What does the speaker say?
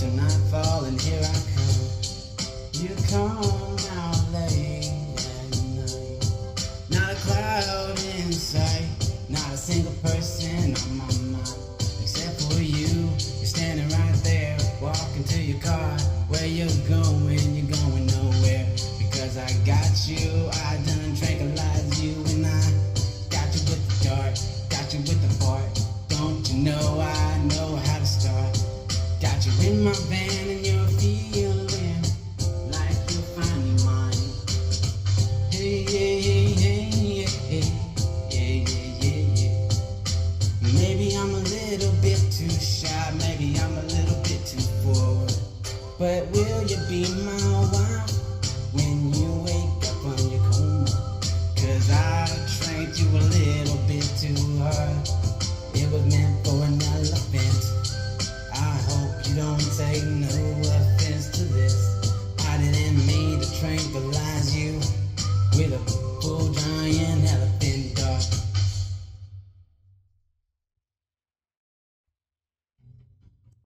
till nightfall, and here I come. You come out late at night. Not a cloud in sight, not a single person on my mind, except for you. You're standing right there, walking to your car. Where you going? You're going nowhere. Because I got you, I done tranquilized you, and I got you with the dart, got you with the fart. Don't you know I know how to start? Got you in my van and you're feeling like you're finally mine. Hey, hey, hey, hey, hey, hey, yeah, yeah, yeah, yeah. Maybe I'm a little bit too shy, maybe I'm a little bit too forward, but will you be my wife when you wake up from your coma? 'Cause I trained you a little bit too hard.